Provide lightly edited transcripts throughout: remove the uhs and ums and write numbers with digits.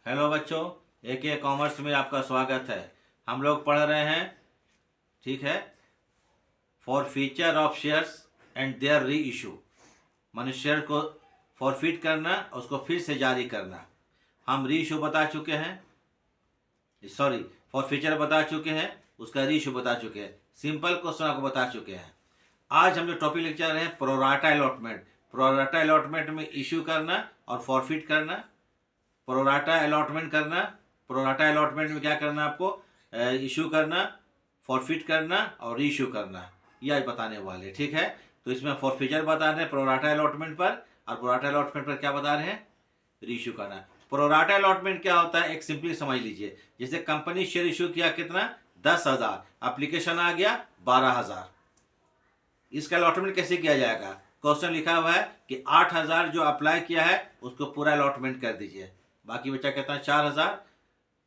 Hello बच्चों, AK commerce में आपका स्वागत है। हम लोग पढ़ रहे हैं, ठीक है, forfeiture of shares and their reissue. माने शेयर को फॉरफिट करना, उसको फिर से जारी करना। हम री इशू बता चुके हैं, सॉरी, फॉर फीचर बता चुके हैं, उसका री इशू बता चुके हैं, सिंपल क्वेश्चन आपको बता चुके हैं। आज हम जो टॉपिक लेके चल रहे हैं प्रोराटा अलॉटमेंट। प्रोराटा अलॉटमेंट में इशू करना और फॉरफिट करना। प्रोराटा अलॉटमेंट करना, प्रोराटा अलॉटमेंट में क्या करना आपको, इशू करना, फॉरफिट करना और री इशू करना, ये आज बताने वाले, ठीक है। तो इसमें फॉरफिचर बता रहे हैं प्रोराटा अलॉटमेंट पर, और प्रोराटा अलॉटमेंट पर क्या बता रहे हैं, री इशू करना। प्रोराटा अलॉटमेंट क्या होता है, एक सिंपली समझ लीजिए। जैसे कंपनी शेयर इशू किया, कितना, 10,000, एप्लीकेशन आ गया 12,000। इसका अलॉटमेंट कैसे किया जाएगा, क्वेश्चन लिखा हुआ है कि 8,000 जो अप्लाई किया है उसको पूरा अलॉटमेंट कर दीजिए। बाकी बच्चा कहता है 4,000,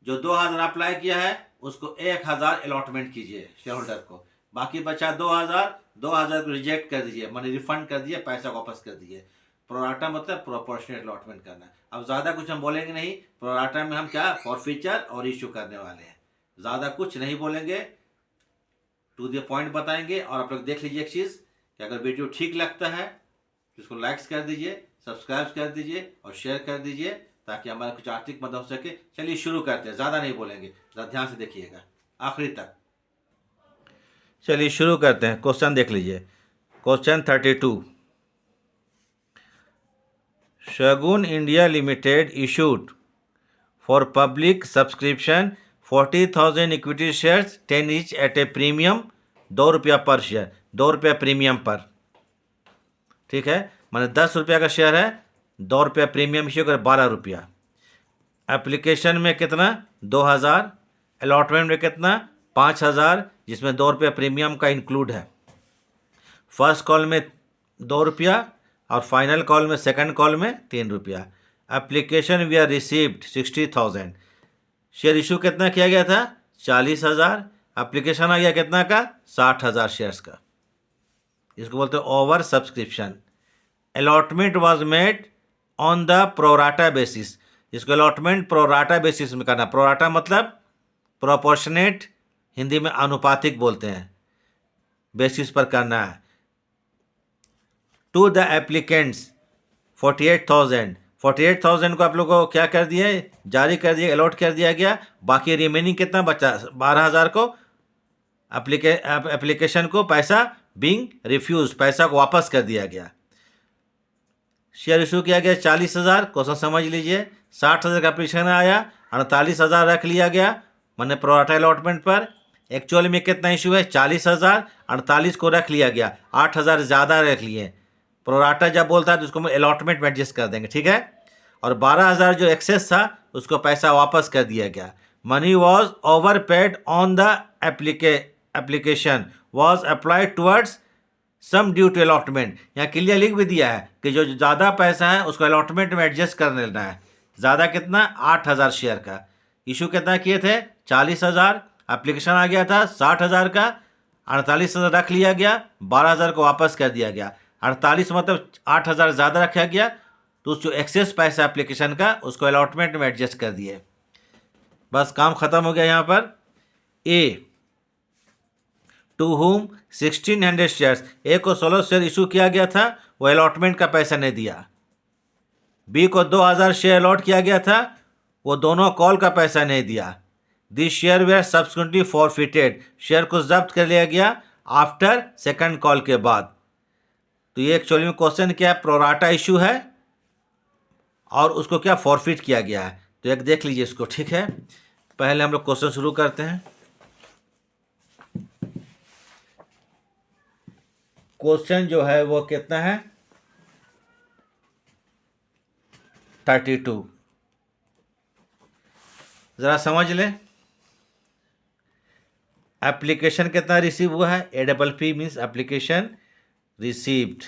जो 2,000 अप्लाई किया है उसको 1,000 अलॉटमेंट कीजिए शेयर होल्डर को। बाकी बचा 2,000 को रिजेक्ट कर दीजिए, मानी रिफंड कर दीजिए, पैसा वापस कर दीजिए। प्रोराटा मतलब प्रोपोर्शनल अलॉटमेंट करना। अब ज़्यादा कुछ हम बोलेंगे नहीं, प्रोराटा में हम क्या फॉरफीचर और इशू करने वाले हैं। ज़्यादा कुछ नहीं बोलेंगे, टू द पॉइंट बताएंगे। और आप लोग देख लीजिए एक चीज़ कि अगर वीडियो ठीक लगता है तो इसको लाइक्स कर दीजिए, सब्सक्राइब कर दीजिए और शेयर कर दीजिए, ताकि हमारा कुछ आर्थिक मदद हो सके। चलिए शुरू करते हैं, ज़्यादा नहीं बोलेंगे, ज़रा ध्यान से देखिएगा आखिरी तक। चलिए शुरू करते हैं, क्वेश्चन देख लीजिए। Question 32, Shagun India limited issued for public subscription 40,000 equity shares 10 each eight A premium, ₹2 पर शेयर, ₹2 प्रीमियम पर, ठीक है। माने 10 रुपया का शेयर है, ₹2 प्रीमियम इश्यू कर ₹12। एप्लीकेशन में कितना, 2,000, अलॉटमेंट में कितना, 5,000, जिसमें ₹2 प्रीमियम का इंक्लूड है। फर्स्ट कॉल में ₹2 और फाइनल कॉल में, सेकंड कॉल में ₹3। Application we are received 60,000। Share issue कितना किया गया था, 40,000। एप्लीकेशन आ गया कितना का, 60,000 शेयर्स का। इसको बोलते हैं over subscription. Allotment was made on the pro rata basis. इसको अलॉटमेंट प्रोराटा बेसिस में करना। प्रोराटा मतलब प्रोपोर्शनेट, हिंदी में अनुपातिक बोलते हैं, बेसिस पर करना है। टू द एप्लीकेंट्स 48,000 को आप लोगों को क्या कर दिया, जारी कर दिया, अलॉट कर दिया गया। बाकी रिमेनिंग कितना बचा, 12,000 को एप्लीकेशन को पैसा बीइंग रिफ्यूज, पैसा को वापस कर दिया गया। शेयर इशू किया गया 40,000, क्वेश्चन समझ लीजिए। 60,000 का एप्लीकेशन आया, 48,000 रख लिया गया, मैंने प्रोराटा अलॉटमेंट पर। एक्चुअल में कितना इशू है, 40,000, 48 को रख लिया गया, 8,000 ज़्यादा रख लिए। प्रोराटा जब बोलता है तो उसको हम अलॉटमेंट में एडजस्ट कर देंगे, ठीक है। और 12,000 जो एक्सेस था उसको पैसा वापस कर दिया गया। Money was overpaid on the application was applied towards sum due to allotment. यहाँ क्लियर लिख भी दिया है कि जो ज़्यादा पैसा है उसको अलॉटमेंट में एडजस्ट कर लेना है। ज़्यादा कितना, 8,000 शेयर का। इशू कितना किए थे, 40,000। एप्लीकेशन आ गया था 60,000 का, 48,000 रख लिया गया, 12,000 को वापस कर दिया गया। 48 मतलब 8,000 ज़्यादा रखा गया, तो जो एक्सेस पैसा एप्लीकेशन का उसको अलॉटमेंट में एडजस्ट कर दिए। बस काम ख़त्म हो गया यहाँ पर। ए टू हुम 1,600 शेयर्स, ए को 16 शेयर इशू किया गया था, वो अलॉटमेंट का पैसा नहीं दिया। बी को 2,000 शेयर अलॉट किया गया था, वो दोनों कॉल का पैसा नहीं दिया। This share were subsequently forfeited, share को जब्त कर लिया गया आफ्टर सेकंड कॉल के बाद। तो ये एक्चुअली में क्वेश्चन क्या है, प्रोराटा इशू है और उसको क्या फॉरफिट किया गया है। तो एक देख लीजिए इसको, ठीक है। पहले हम लोग क्वेश्चन शुरू करते हैं। क्वेश्चन जो है वो कितना है, 32। ज़रा समझ लें। एप्लीकेशन कितना रिसीव हुआ है, APP means application received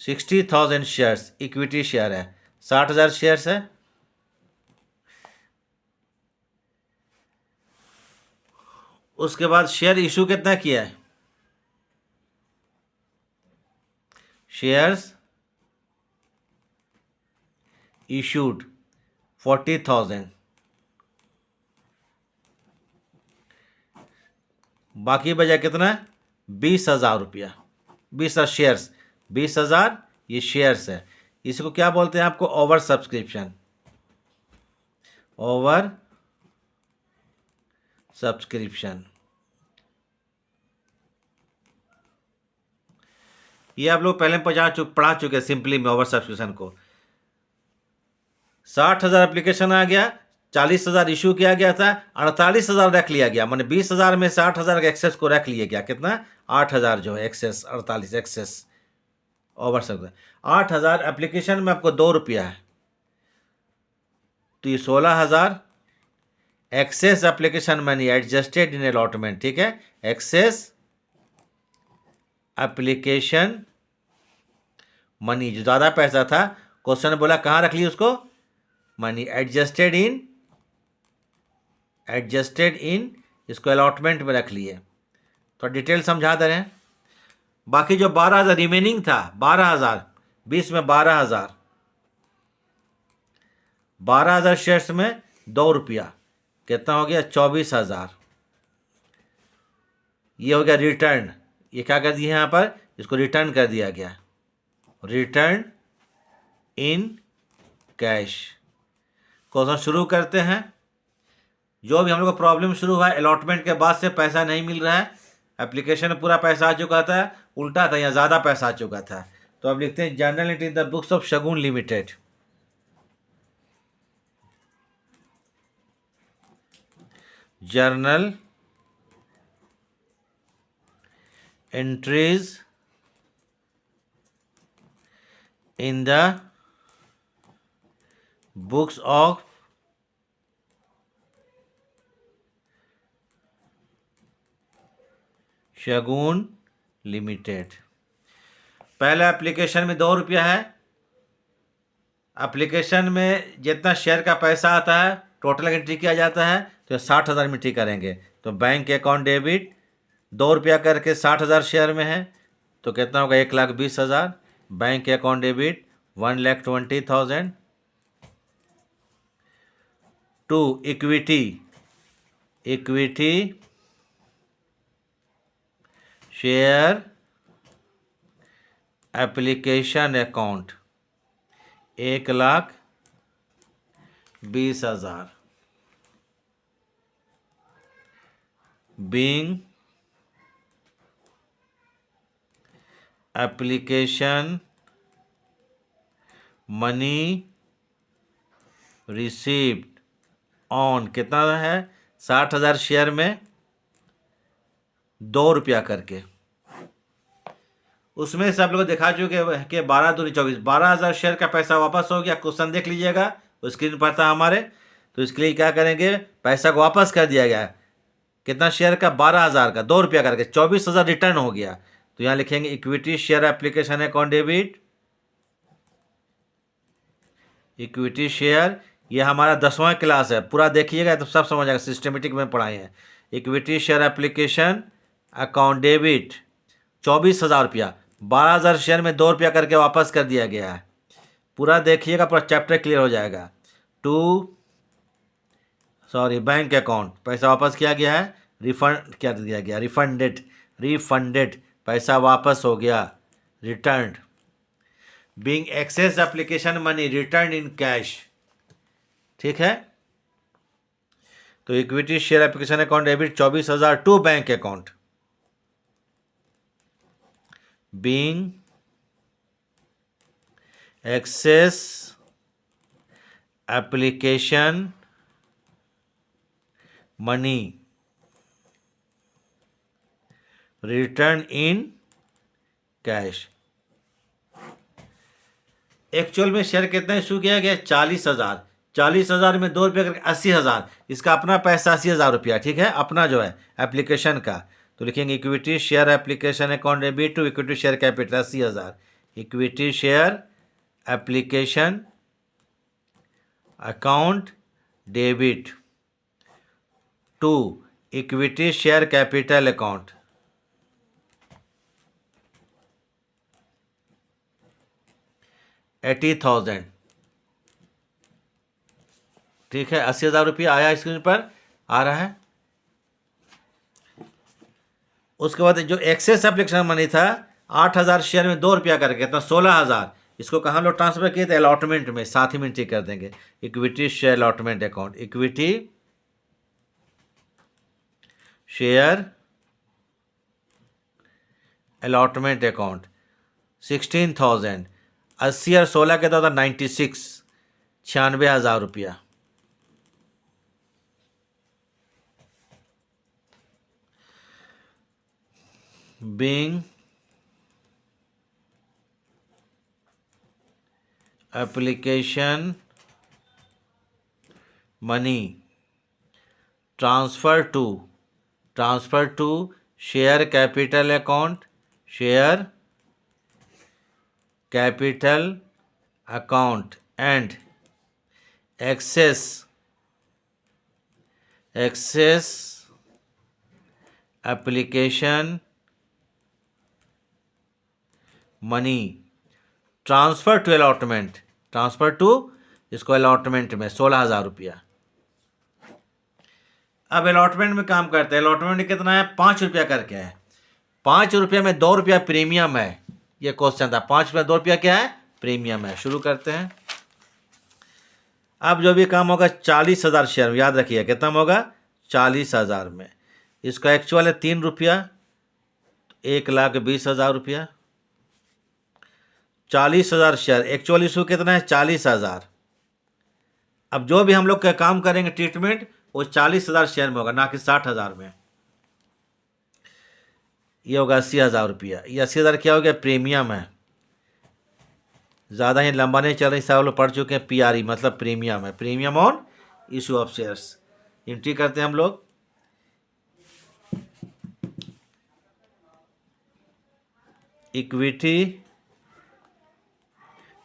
60,000 shares, equity share है, 60,000 शेयर्स है। उसके बाद शेयर इशू कितना किया है, शेयर्स इशूड 40,000, बाकी बचा कितना? 20,000 रुपया। 20,000 शेयर्स, 20,000 ये शेयर्स है। इसको क्या बोलते हैं आपको? Over subscription, over subscription. ये आप लोग पहले पढ़ा चुके हैं सिंपली में ओवर सब्सक्रिप्शन को। 60,000 एप्लीकेशन आ गया, 40,000 इशू किया गया था, 48,000 रख लिया गया, माने 20,000 में 60,000 के एक्सेस को रख लिया गया। कितना? 8,000 जो है एक्सेस, 48 एक्सेस ओवर सकता है। 8,000 एप्लीकेशन में आपको 2 रुपया है, तो ये 16,000 excess application money adjusted in allotment. ठीक है, एक्सेस एप्लीकेशन मनी, जो ज़्यादा पैसा था, क्वेश्चन बोला कहाँ रख ली उसको? मनी एडजस्टेड इन, इसको अलॉटमेंट में रख लिए। तो डिटेल समझा दे रहे हैं। बाकी जो 12,000 रिमेनिंग था, 12,000 20 में 12,000 शेयर्स में 2 रुपया, कितना हो गया? 24,000। ये हो गया रिटर्न। ये क्या कर दिया यहाँ पर? इसको रिटर्न कर दिया गया, रिटर्न इन कैश। क्वेश्चन शुरू करते हैं। जो भी हम लोग को प्रॉब्लम शुरू हुआ है, अलॉटमेंट के बाद से पैसा नहीं मिल रहा है, एप्लीकेशन में पूरा पैसा आ चुका था, उल्टा था, यहाँ ज़्यादा पैसा आ चुका था। तो अब लिखते हैं journal entry in the books of Shagun limited. Journal entries in the books of Shagun limited. पहला एप्लीकेशन में 2 रुपया है। एप्लीकेशन में जितना शेयर का पैसा आता है टोटल एंट्री किया जाता है, तो 60,000 में एंट्री करेंगे। तो बैंक अकाउंट डेबिट 2 रुपया करके 60,000 शेयर में है, तो कितना होगा? 1,20,000। Bank account debit 1,20,000 to equity share application account 1,20,000 being application money received on, कितना है? 60,000 शेयर में 2 रुपया करके। उसमें से आप लोग दिखा चुके कि 12 दूनी 24, 12,000 शेयर का पैसा वापस हो गया। क्वेश्चन देख लीजिएगा, स्क्रीन पर था हमारे। तो इसके लिए क्या करेंगे? पैसा को वापस कर दिया गया। कितना शेयर का? 12,000 का, 2 रुपया करके 24,000 रिटर्न हो गया। तो यहाँ लिखेंगे equity share application account debit, equity share. ये हमारा 10वां क्लास है, पूरा देखिएगा तो सब समझ आएगा, सिस्टमेटिक में पढ़ाए हैं। Equity share application account debit 24,000 रुपया, 12,000 शेयर में 2 रुपया करके वापस कर दिया गया है। पूरा देखिएगा, पूरा चैप्टर क्लियर हो जाएगा। बैंक अकाउंट, पैसा वापस किया गया है, रिफंड कर दिया गया, रिफंडेड, पैसा वापस हो गया, return. Being excess application money return in cash. ठीक है, तो equity share application account debit 24,000 to bank account, being excess application money return in cash. Actual में शेयर कितना इशू किया गया? 40,000। 40,000 में 2 रुपये करके 80,000। इसका अपना पैसा 80,000 रुपया। ठीक है, अपना जो है एप्लीकेशन का। तो लिखेंगे equity share application account debit to equity share capital 80,000। Equity share application account debit to equity share capital account 80,000। ठीक है, 80,000 रुपया आया स्क्रीन पर आ रहा है। उसके बाद जो एक्सेस एप्लीकेशन मनी था 8,000 शेयर में 2 रुपया करके, कितना 16,000, इसको कहाँ लोग ट्रांसफर किए थे, अलॉटमेंट में, साथ ही में ठीक कर देंगे equity share allotment account, equity share allotment account 16,000, 80 और 16 के तो 96, 96,000 रुपया। being application money transfer to share capital account, share capital account and excess application money transfer to allotment, transfer to इसको अलॉटमेंट में 16,000 रुपया। अब अलॉटमेंट में काम करते हैं, अलॉटमेंट में कितना है, 5 रुपया करके है, 5 रुपये में 2 रुपया प्रीमियम है, ये क्वेश्चन था, 5 रुपया 2 रुपया क्या है, प्रीमियम है। शुरू करते हैं। अब जो भी काम होगा 40,000 शेयर में, याद रखिए कितना होगा, 40,000 में, इसका एक्चुअल है 3 रुपया, 1,20,000 रुपया, 40,000 शेयर, एक्चुअल इशू कितना है, 40,000। अब जो भी हम लोग का काम करेंगे ट्रीटमेंट वो 40,000 शेयर में होगा, ना कि 60,000 में। ये होगा 80,000 रुपया, ये 80,000 क्या हो गया, प्रीमियम है। ज़्यादा ही लंबा नहीं चल रही, सब लोग पढ़ चुके हैं, PRE मतलब प्रीमियम है, premium on issue of shares. Entry करते हैं हम लोग, equity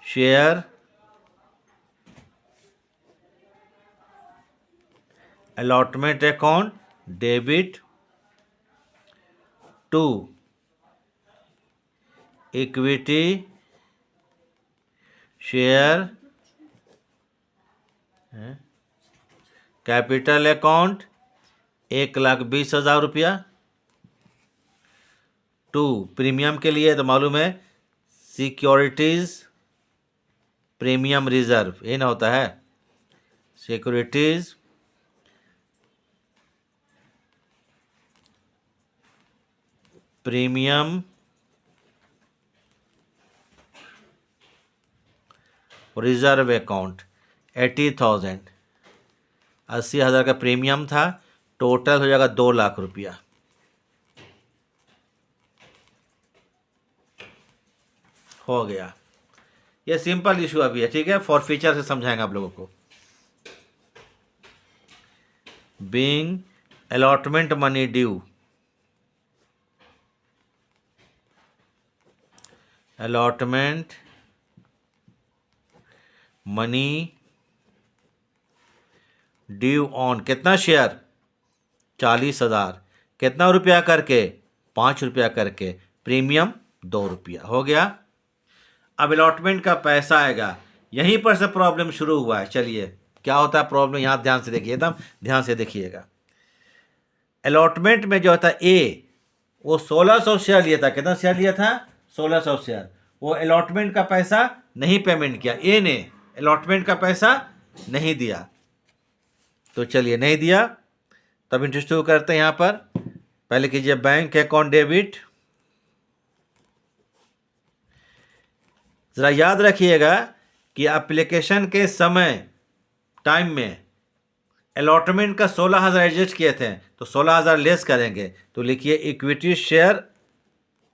share allotment account debit to equity share capital account 1,20,000 रुपया, टू प्रीमियम के लिए तो मालूम है सिक्योरिटीज प्रीमियम रिजर्व, ये ना होता है, सिक्योरिटीज प्रीमियम रिजर्व अकाउंट 80,000, 80,000 का प्रीमियम था, टोटल हो जाएगा 2 लाख रुपया। हो गया, ये सिंपल इशू अभी है, ठीक है, फॉर फ्यूचर से समझाएंगे आप लोगों को। Being allotment money due, allotment money due on कितना शेयर, 40,000, कितना रुपया करके, 5 रुपया करके, प्रीमियम 2 रुपया। हो गया। अब अलॉटमेंट का पैसा आएगा, यहीं पर से प्रॉब्लम शुरू हुआ है। चलिए क्या होता है प्रॉब्लम, यहाँ ध्यान से देखिए, एकदम ध्यान से देखिएगा। अलॉटमेंट में जो होता ए, वो 1,600 शेयर लिया था, कितना शेयर लिया था, 1,600 शेयर, वो अलॉटमेंट का पैसा नहीं पेमेंट किया, ए ने अलॉटमेंट का पैसा नहीं दिया। तो चलिए नहीं दिया, तब इंटरेस्ट करते हैं। यहाँ पर पहले कीजिए बैंक अकाउंट डेबिट। ज़रा याद रखिएगा कि एप्लीकेशन के समय टाइम में अलॉटमेंट का 16,000 एडजस्ट किए थे, तो 16,000 लेस करेंगे, तो लिखिए equity share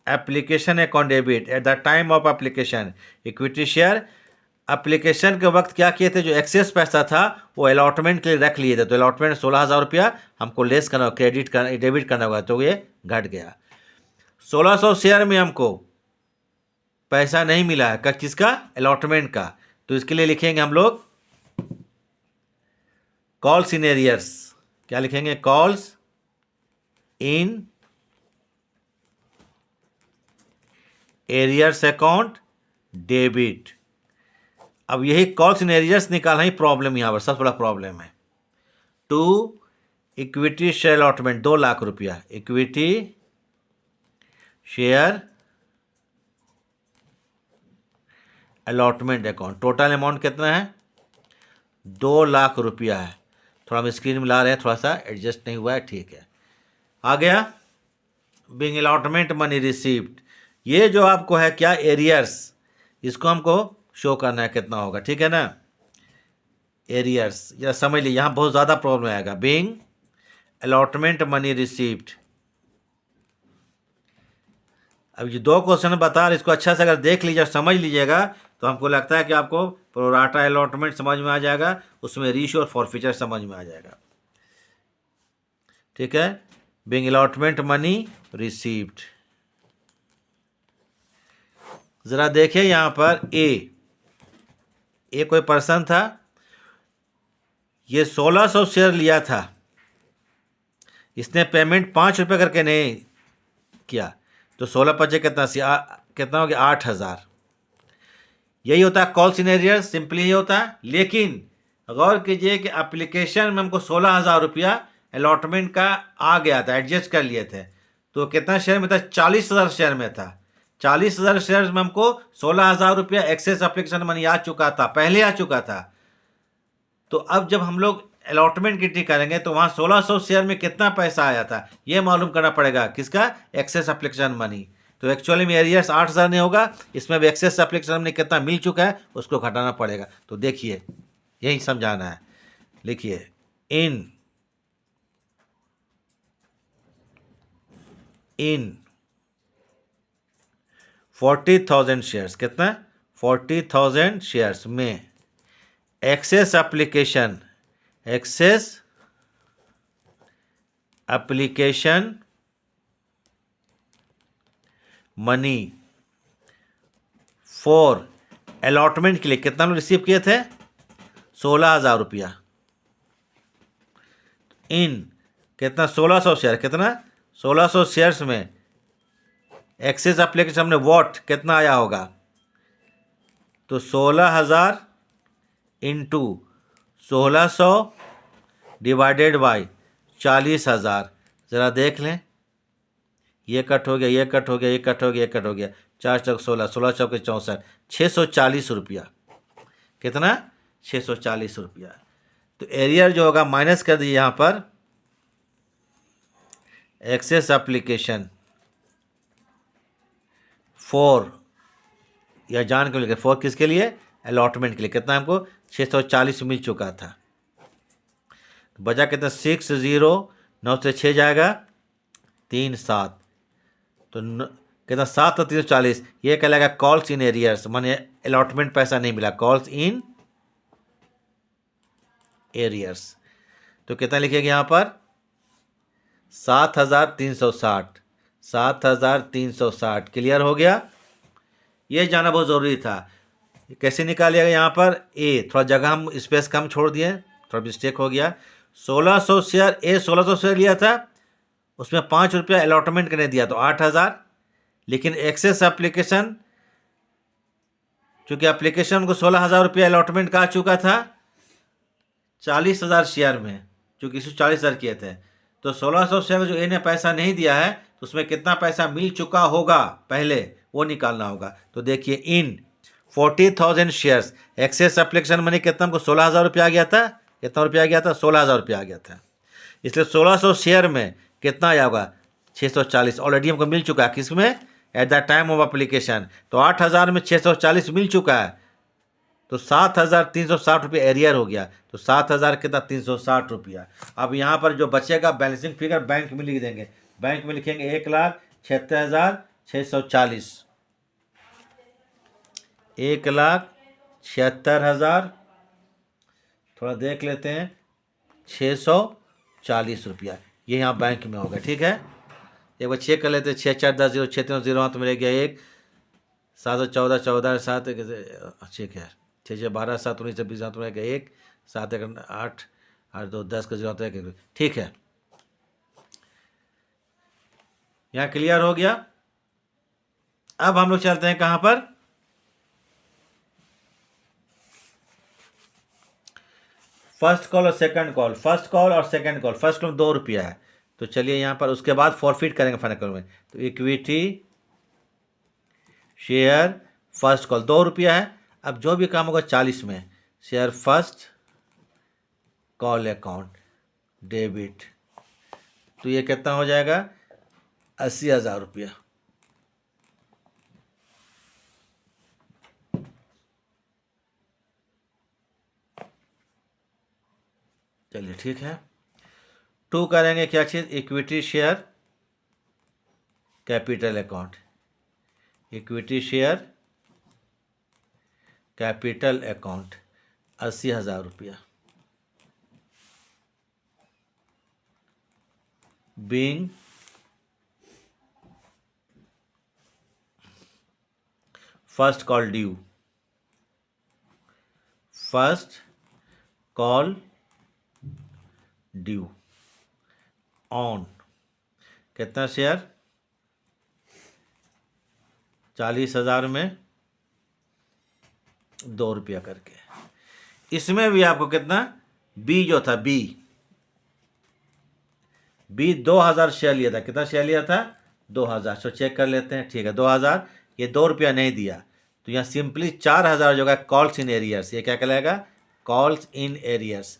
application account debit at the time of application. Equity share application के वक्त क्या किए थे, जो एक्सेस पैसा था वो अलॉटमेंट के लिए रख लिए थे, तो अलॉटमेंट 16,000 रुपया हमको लेस करना, क्रेडिट करना, डेबिट करना होगा, तो ये घट गया। 1,600 शेयर में हमको पैसा नहीं मिला है, किसका, अलॉटमेंट का, तो इसके लिए लिखेंगे हम लोग कॉल्स इन एरियर्स। क्या लिखेंगे, calls in arrears account debit. अब यही कॉल्स इन एरियर्स निकालना ही प्रॉब्लम यहाँ पर सबसे बड़ा प्रॉब्लम है। Two equity share allotment 2 lakh रुपया, equity share allotment account, total amount कितना है 2 लाख रुपया है। थोड़ा हम स्क्रीन में ला रहे हैं, थोड़ा सा एडजस्ट नहीं हुआ है, ठीक है। आ गया बिंग अलॉटमेंट मनी रिसीव्ड, ये जो आपको है क्या एरियर्स, इसको हमको शो करना है कितना होगा, ठीक है ना। एरियर्स या समझ लीजिए यहाँ बहुत ज़्यादा प्रॉब्लम आएगा। बिंग अलॉटमेंट मनी रिसीव्ड, अब ये 2 क्वेश्चन बता रहे, इसको अच्छा से अगर देख लीजिए समझ लीजिएगा तो हमको लगता है कि आपको प्रोराटा अलॉटमेंट समझ में आ जाएगा, उसमें रेशियो और फॉरफीचर समझ में आ जाएगा, ठीक है। बिंग अलॉटमेंट मनी रिसीव्ड, ज़रा देखिए यहाँ पर ए कोई पर्सन था, ये 1600 शेयर लिया था, इसने पेमेंट 5 रुपये करके नहीं किया, तो 16 कितना कितना हो गया 8000। यही होता है कॉल्स इन एरियर्स, सिंपली ये होता है। लेकिन गौर कीजिए कि एप्लीकेशन में हमको 16,000 रुपया अलॉटमेंट का आ गया था, एडजस्ट कर लिए थे, तो कितना शेयर में था 40,000 शेयर में था। 40,000 शेयर में हमको 16,000 रुपया एक्सेस एप्लीकेशन मनी आ चुका था, पहले आ चुका था। तो अब जब हम लोग अलॉटमेंट की एंट्री करेंगे तो वहाँ 1600 शेयर में कितना पैसा आया था ये मालूम करना पड़ेगा, किसका एक्सेस एप्लीकेशन मनी। तो एक्चुअली में एरियर्स 8,000 नहीं होगा, इसमें भी एक्सेस एप्लीकेशन मनी कितना मिल चुका है उसको घटाना पड़ेगा। तो देखिए यही समझाना है, लिखिए इन 40,000 शेयर्स, कितना 40,000 शेयर्स में excess application money for allotment के लिए कितना लोग रिसीव किए थे 16,000 रुपया। इन कितना 1600 शेयर, कितना 1600 शेयर्स में एक्सेस एप्लीकेशन में वॉट कितना आया होगा, तो 16,000 इंटू 1600 डिवाइडेड बाई 40,000। ज़रा देख लें, ये कट हो गया, ये कट हो गया, ये कट हो गया, ये कट हो गया, 4 चौक 16, 16 चौक 64, 640 रुपया। कितना 640 रुपया। तो एरियर जो होगा माइनस कर दीजिए यहाँ पर एक्सेस एप्लीकेशन फॉर, या जान के लिए फॉर किसके लिए अलॉटमेंट के लिए, कितना हमको 640 मिल चुका था। बचा कितना 60, 9 से 6 जाएगा 3 7, तो कितना 7 और 340, ये कहलाएगा कॉल्स इन एरियर्स, माने अलॉटमेंट पैसा नहीं मिला, कॉल्स इन एरियर्स। तो कितना लिखेंगे यहाँ पर 7,360, 7,360। क्लियर हो गया, ये जाना बहुत ज़रूरी था। कैसे निकालिएगा यहाँ पर थोड़ा जगह हम स्पेस कम छोड़ दिए, थोड़ा मिस्टेक हो गया। 1600 शेयर 1600 शेयर लिया था, उसमें 5 रुपया अलॉटमेंट करने दिया तो 8,000। लेकिन एक्सेस एप्लीकेशन, चूँकि एप्लीकेशन को 16,000 रुपया अलॉटमेंट का आ चुका था 40,000 शेयर में, चूँकि 40,000 किए थे, तो 1600 शेयर जो ने पैसा नहीं दिया है तो उसमें कितना पैसा मिल चुका होगा पहले वो निकालना होगा। तो देखिए इन 40,000 शेयर्स एक्सेस एप्लीकेशन मनी कितना हमको 16,000 रुपया आ गया था, कितना रुपया आ गया था 16,000 रुपया आ गया था। इसलिए 1600 शेयर में कितना आया होगा 640, ऑलरेडी हमको मिल चुका है किसमें at the time of application, तो 8,000 में 640 मिल चुका है, तो 7,360 रुपये एरियर हो गया। तो 7,000 कितना 360 रुपया। अब यहाँ पर जो बचेगा बैलेंसिंग फिगर बैंक में लिख देंगे, बैंक में लिखेंगे 1,76,640, 1,76,000, थोड़ा देख लेते हैं 640 रुपया, ये यहाँ बैंक में होगा। ठीक है, एक बार चेक कर लेते हैं 6,4,10,0, 6,3,0 तो मेरे गया 1, 7,14, 14, 7, ठीक है 6,6,12, 7, 19, 20, तो मेरे गया 1, 7, 1, 8, 8, 2, 10 का 0 1, ठीक है। यहाँ क्लियर हो गया। अब हम लोग चलते हैं कहाँ पर, फर्स्ट कॉल और सेकंड कॉल, फर्स्ट कॉल और सेकंड कॉल, फर्स्ट कॉल में 2 रुपया है, तो चलिए यहाँ पर उसके बाद फॉरफिट करेंगे फाइनल कॉल में, तो इक्विटी शेयर फर्स्ट कॉल 2 रुपया है। अब जो भी काम होगा 40 में, share first call account debit, तो ये कितना हो जाएगा 80,000 रुपया। चलिए ठीक है। 2 करेंगे क्या चीज़, equity share capital account, equity share capital account 80,000 रुपया। Being first call due, first call due on कितना शेयर, 40,000 में 2 रुपया करके। इसमें भी आपको कितना, बी जो था बी 2000 शेयर लिया था, कितना शेयर लिया था 2000, तो चेक कर लेते हैं, ठीक है 2000, ये 2 रुपया नहीं दिया, तो यहाँ सिंपली 4000 जो है कॉल्स इन एरियर्स, ये क्या कहलाएगा कॉल्स इन एरियर्स।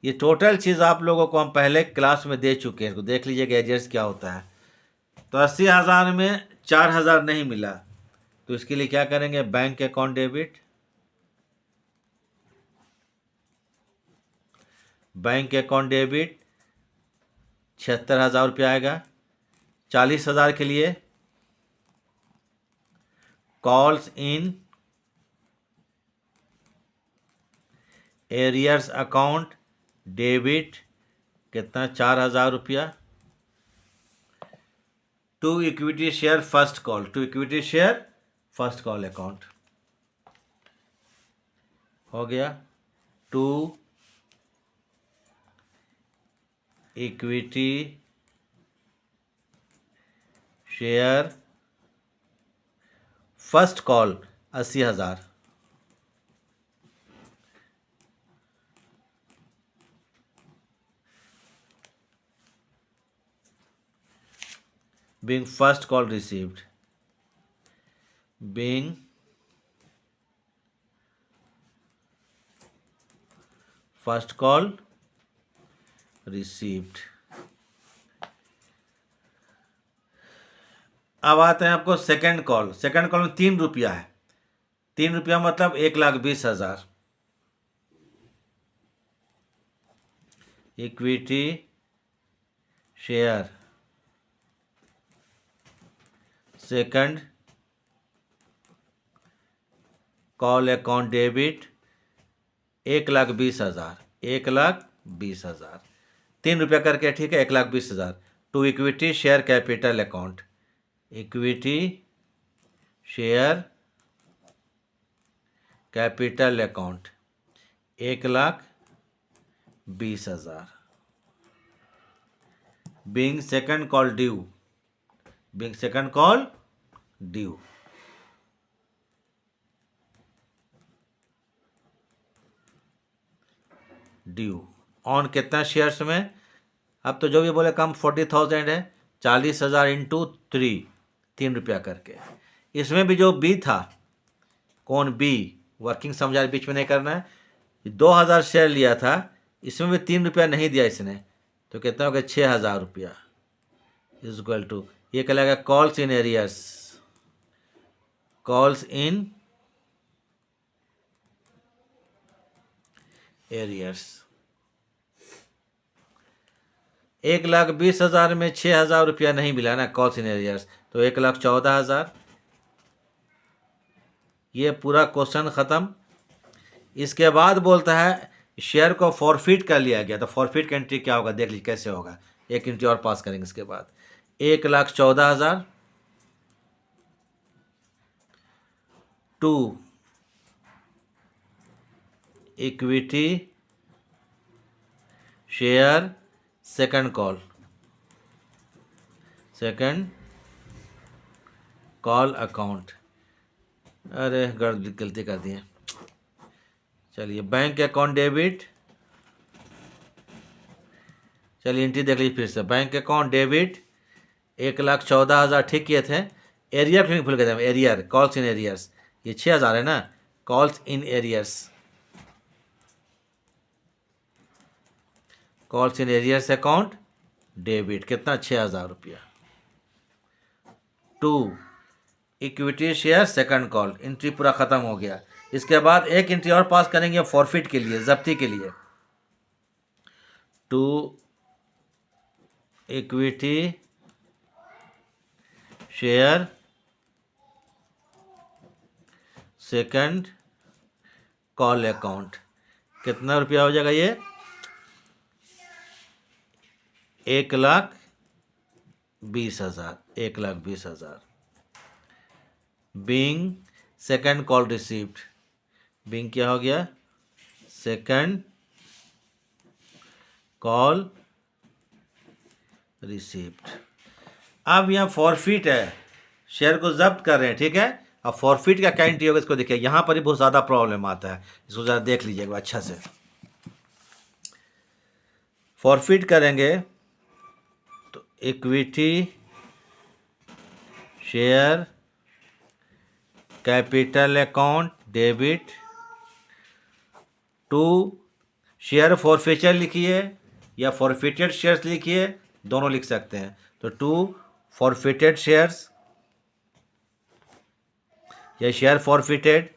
ये टोटल चीज़ आप लोगों को हम पहले क्लास में दे चुके हैं, तो देख लीजिएगा एरियर्स क्या होता है। तो 80,000 में 4000 नहीं मिला, तो इसके लिए क्या करेंगे, bank account debit, bank account debit 76,000 रुपया आएगा। 40,000 के लिए calls in arrears account debit कितना 4,000 रुपया। To equity share first call, to equity share first call account हो गया। To equity share first call 80,000, being first call received, being first call received। अब आते हैं आपको सेकंड कॉल, सेकंड कॉल में 3 रुपया है, 3 रुपया मतलब 1,20,000, equity share second call account debit 1,20,000, 1,20,000, 3 रुपया करके, ठीक है 1,20,000। To equity share capital account, equity share capital account 1,20,000, being second call due, being second call due, due on कितना शेयर्स में, अब तो जो भी बोले कम 40,000 है, 40,000 इंटू 3 रुपया करके। इसमें भी जो बी था, कौन बी, वर्किंग समझा बीच में नहीं करना है, 2,000 शेयर लिया था, इसमें भी 3 रुपया नहीं दिया इसने, तो कितना हो गया 6,000 रुपया इज इक्वल टू, ये कहलाएगा calls in arrears, calls in arrears. 1,20,000 में 6,000 रुपया नहीं मिला ना कॉल्स इन एरियर्स, तो 1,14,000। ये पूरा क्वेश्चन ख़त्म। इसके बाद बोलता है शेयर को फॉरफिट कर लिया गया, तो फॉरफिट का एंट्री क्या होगा देख लीजिए कैसे होगा, एक एंट्री और पास करेंगे इसके बाद। 1,14,000 to equity share second call, second call account, अरे गलती कर दिए, चलिए बैंक अकाउंट डेबिट चलिए एंट्री देख लीजिए फिर से। बैंक अकाउंट डेबिट 1,14,000 ठीक किए थे। एरियर क्यों भूल गए थे हम? एरियर, कॉल्स इन एरियर्स, ये 6,000 है ना, calls in arrears, calls in arrears account debit कितना? 6,000 रुपया। 2 equity share second call, entry पूरा खत्म हो गया। इसके बाद एक एंट्री और पास करेंगे फॉरफिट के लिए, जब्ती के लिए। 2 equity share second call account, कितना रुपया हो जाएगा ये? 1,20,000, 1,20,000। Being second call received, being क्या हो गया? Second call received. अब यहाँ फॉरफिट है, शेयर को जब्त कर रहे हैं, ठीक है। अब फॉरफिट का क्या एंट्री होगा इसको देखिए, यहाँ पर ही बहुत ज़्यादा प्रॉब्लम आता है, इसको ज़रा देख लीजिएगा अच्छा से। फॉरफिट करेंगे तो equity share capital account debit. 2 share forfeiture लिखिए या फॉरफिटेड शेयर्स लिखिए, दोनों लिख सकते हैं। तो 2 फॉरफिटेड शेयर्स या share forfeited,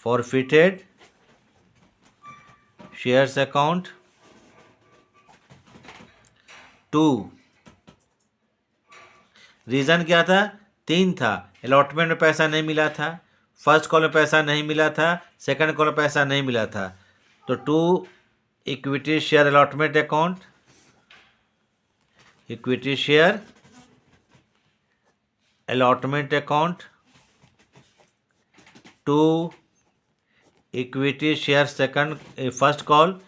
forfeited shares account. 2 reason क्या था? 3 था। अलॉटमेंट में पैसा नहीं मिला था, फर्स्ट कॉल में पैसा नहीं मिला था, सेकंड कॉल में पैसा नहीं मिला था। तो 2 equity share allotment account, equity share allotment account. 2 equity share second first call,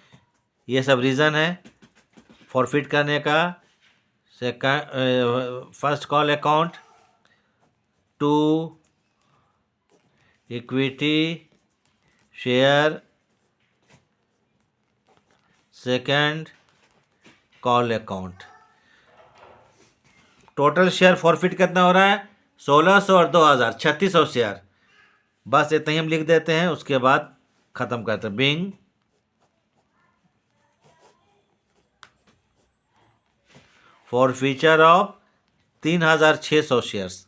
ये सब रीज़न है फॉरफिट करने का। Second first call account. 2 equity share second call account. Total share forfeit कितना हो रहा है? 1,600 और 2,000, 3,600 शेयर। बस इतना ही हम लिख देते हैं, उसके बाद ख़त्म करते हैं। Being forfeiture of 3,600 shares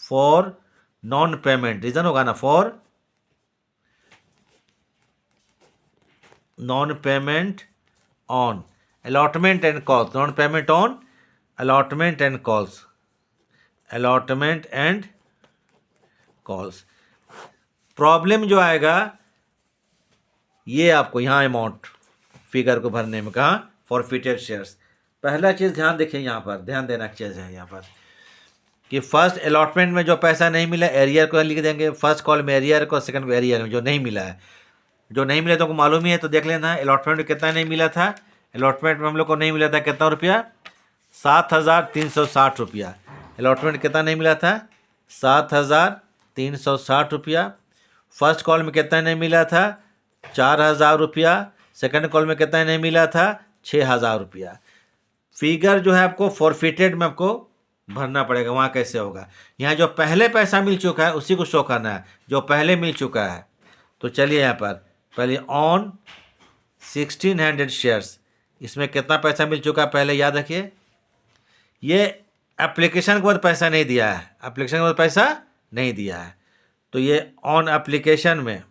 for non payment, reason होगा ना, for non payment on allotment and calls, non payment on allotment and calls, allotment and calls. Problem जो आएगा ये आपको यहाँ अमाउंट फिगर को भरने में, कहाँ? Forfeited shares. पहला चीज़ ध्यान देखिए, यहाँ पर ध्यान देना की चीज़ है यहाँ पर कि फर्स्ट अलॉटमेंट में जो पैसा नहीं मिला एरियर को लिख देंगे, फर्स्ट कॉल में एरियर को, सेकंड में एरियर में जो नहीं मिला है। जो नहीं मिला तो को मालूम ही है, तो देख लेना है अलॉटमेंट में कितना नहीं मिला था। अलॉटमेंट में हम लोग को नहीं मिला था कितना रुपया? 7,360 रुपया। अलॉटमेंट कितना नहीं मिला था? 7,360 रुपया। फर्स्ट कॉल में कितना नहीं मिला था? 4,000 रुपया। सेकंड कॉल में कितना नहीं मिला था? 6,000 रुपया। फिगर जो है आपको फॉरफिटेड में आपको भरना पड़ेगा। वहाँ कैसे होगा? यहाँ जो पहले पैसा मिल चुका है उसी को शो करना है, जो पहले मिल चुका है। तो चलिए यहाँ पर पहले ऑन 1,600 शेयर्स, इसमें कितना पैसा मिल चुका है पहले याद रखिए। ये एप्लीकेशन के बाद पैसा नहीं दिया है, एप्लीकेशन के बाद पैसा नहीं दिया है। तो ये ऑन एप्लीकेशन में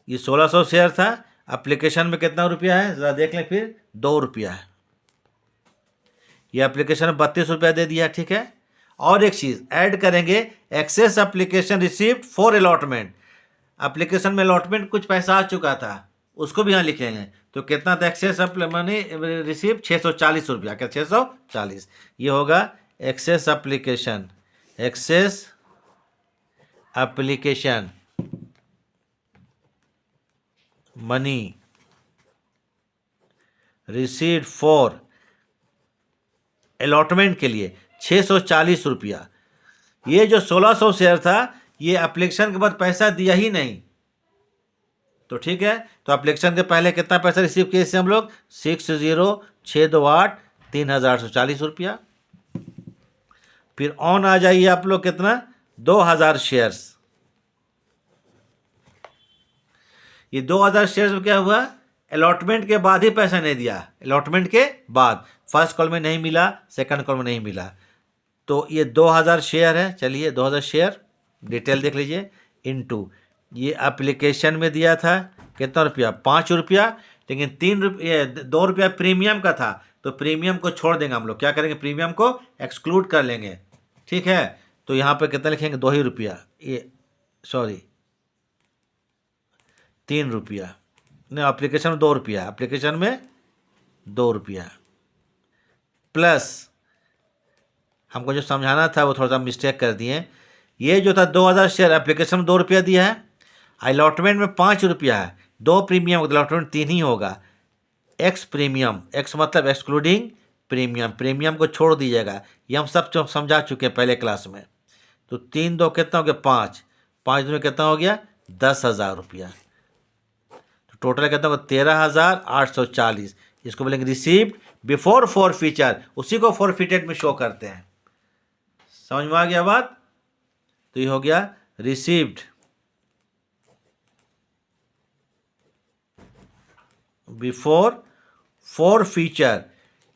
ये 1,600 शेयर था, एप्लीकेशन में कितना रुपया है ज़रा देख लें फिर, 2 रुपया है। ये एप्लीकेशन में 32 रुपया दे दिया, ठीक है। और एक चीज़ ऐड करेंगे, excess application received for allotment. Application में अलॉटमेंट कुछ पैसा आ चुका था, उसको भी यहाँ लिखेंगे। तो कितना था एक्सेस मनी रिसीव? 640 रुपया। क्या? 640। ये होगा excess application, excess application money received for allotment के लिए 640 रुपया। ये जो 1,600 शेयर था ये एप्लीकेशन के बाद पैसा दिया ही नहीं, तो ठीक है, तो एप्लीकेशन के पहले कितना पैसा रिसीव किए इससे हम लोग 60,628 3,840 रुपया। फिर ऑन आ जाइए आप लोग, कितना 2,000 शेयर्स। ये 2,000 शेयर्स में क्या हुआ, अलॉटमेंट के बाद ही पैसा नहीं दिया, अलॉटमेंट के बाद, फर्स्ट कॉल में नहीं मिला, सेकंड कॉल में नहीं मिला, तो ये 2,000 शेयर है। चलिए 2,000 शेयर डिटेल देख लीजिए, इनटू ये एप्लीकेशन में दिया था कितना रुपया, 5 रुपया, लेकिन 2 रुपया प्रीमियम का था, तो प्रीमियम को छोड़ देंगे हम लोग, क्या करेंगे, प्रीमियम को एक्सक्लूड कर लेंगे, ठीक है। तो यहाँ पे कितना लिखेंगे, 2 ही रुपया, ये सॉरी 3 रुपया, नहीं एप्लीकेशन में 2 रुपया, एप्लीकेशन में 2 रुपया, प्लस हमको जो समझाना था वो थोड़ा सा मिस्टेक कर दिए। ये जो था 2,000 शेयर, एप्लीकेशन में 2 रुपया दिया है, अलॉटमेंट में 5 रुपया है, 2 प्रीमियम, अलॉटमेंट 3 ही होगा। एक्स प्रीमियम, एक्स मतलब एक्सक्लूडिंग प्रीमियम, प्रीमियम को छोड़ दीजिएगा, ये हम सब समझा चुके हैं पहले क्लास में। तो 3 2 कितना हो गया, 5, 5 2 में कितना हो गया, 10,000 रुपया। तो टोटल कितना होगा, 13,840। इसको बोलेंगे रिसीव्ड बिफोर फॉरफीचर, उसी को फॉरफिटेड में शो करते हैं। समझ में आ गया बात। तो ये हो गया रिसीव्ड बिफोर फॉरफीचर।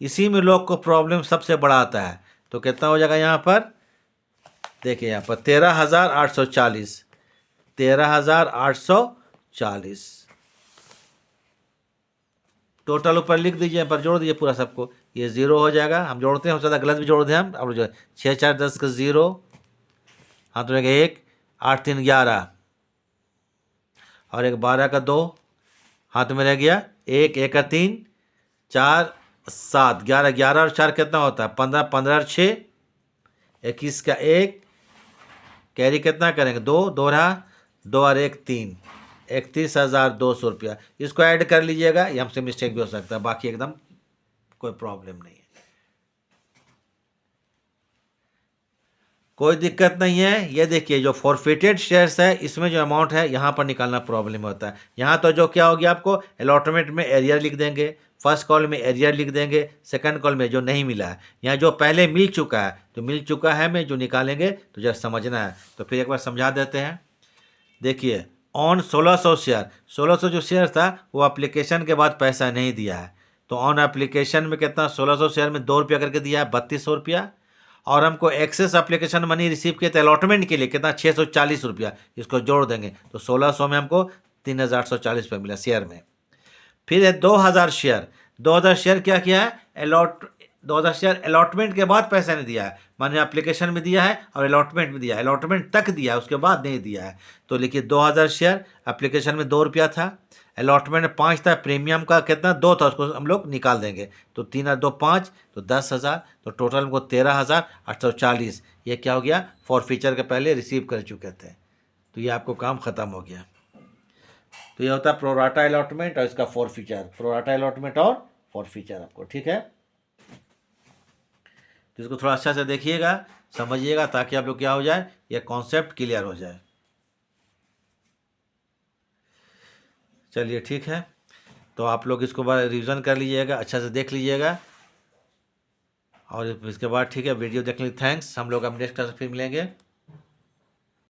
इसी में लोग को प्रॉब्लम सबसे बड़ा आता है। तो कितना हो जाएगा यहाँ पर, देखिए यहाँ पर 13,840, 13,840 टोटल ऊपर लिख दीजिए, पर जोड़ दीजिए पूरा सबको, ये 0 हो जाएगा। हम जोड़ते हैं, हो सकता है गलत भी जोड़ दें हम, अब जो 6 4 10 का 0, हाथ में 1, 8 3 11, और एक 12 का 2, हाथ में रह गया 1, 1 का 3, 4 7, 11, 11 और 4 कितना होता है, 15, 15 और 6 21 का 1, कैरी कितना करेंगे, 2 2 रहा, 2 और 1 3, 31,200 रुपया। इसको ऐड कर लीजिएगा, ये हमसे मिस्टेक भी हो सकता है, बाकी एकदम कोई प्रॉब्लम नहीं है, कोई दिक्कत नहीं है। ये देखिए जो फॉरफिटेड शेयर्स है, इसमें जो अमाउंट है यहाँ पर निकालना प्रॉब्लम होता है। यहाँ तो जो क्या होगी, आपको अलॉटमेंट में एरियर लिख देंगे, फर्स्ट कॉल में एरियर लिख देंगे, सेकंड कॉल में जो नहीं मिला है, यहाँ जो पहले मिल चुका है, तो मिल चुका है में जो निकालेंगे, तो जरा समझना है। तो फिर एक बार समझा देते हैं। देखिए ऑन 1,600 शेयर, 1,600 जो शेयर था वो एप्लीकेशन के बाद पैसा नहीं दिया है, तो ऑन एप्लीकेशन में कितना, 1,600 शेयर में 2 रुपया करके दिया है, 3200 रुपया। और हमको एक्सेस एप्लीकेशन मनी रिसीव किए थे अलॉटमेंट के लिए, कितना 640 रुपया, इसको जोड़ देंगे तो 1,600 में हमको 3,840 रुपया मिला शेयर में। फिर है 2,000 शेयर, 2,000 शेयर क्या किया है, 2,000 शेयर अलॉटमेंट के बाद पैसा नहीं दिया है, माने एप्लीकेशन में दिया है और अलॉटमेंट में दिया है, अलॉटमेंट तक दिया है, उसके बाद नहीं दिया है। तो लिखिए 2,000 शेयर, एप्लीकेशन में 2 रुपया था, अलॉटमेंट में 5 था, प्रीमियम का कितना 2 था, उसको हम लोग निकाल देंगे, तो 3 और 2 5, तो 10,000, तो टोटल हमको 13,840। ये क्या हो गया, फॉरफीचर के पहले रिसीव कर चुके थे, तो ये आपको काम ख़त्म हो गया। तो ये होता है प्रोराटा अलॉटमेंट और इसका फॉरफीचर, प्रोराटा अलॉटमेंट और फॉरफीचर आपको, ठीक है। तो इसको थोड़ा अच्छा से देखिएगा, समझिएगा, ताकि आप लोग क्या हो जाए, ये कॉन्सेप्ट क्लियर हो जाए। चलिए ठीक है, तो आप लोग इसको बार रिवीजन कर लीजिएगा, अच्छा से देख लीजिएगा, और इसके बाद ठीक है, वीडियो देखने के लिए थैंक्स। हम लोग अब नेक्स्ट क्लास में फिर मिलेंगे।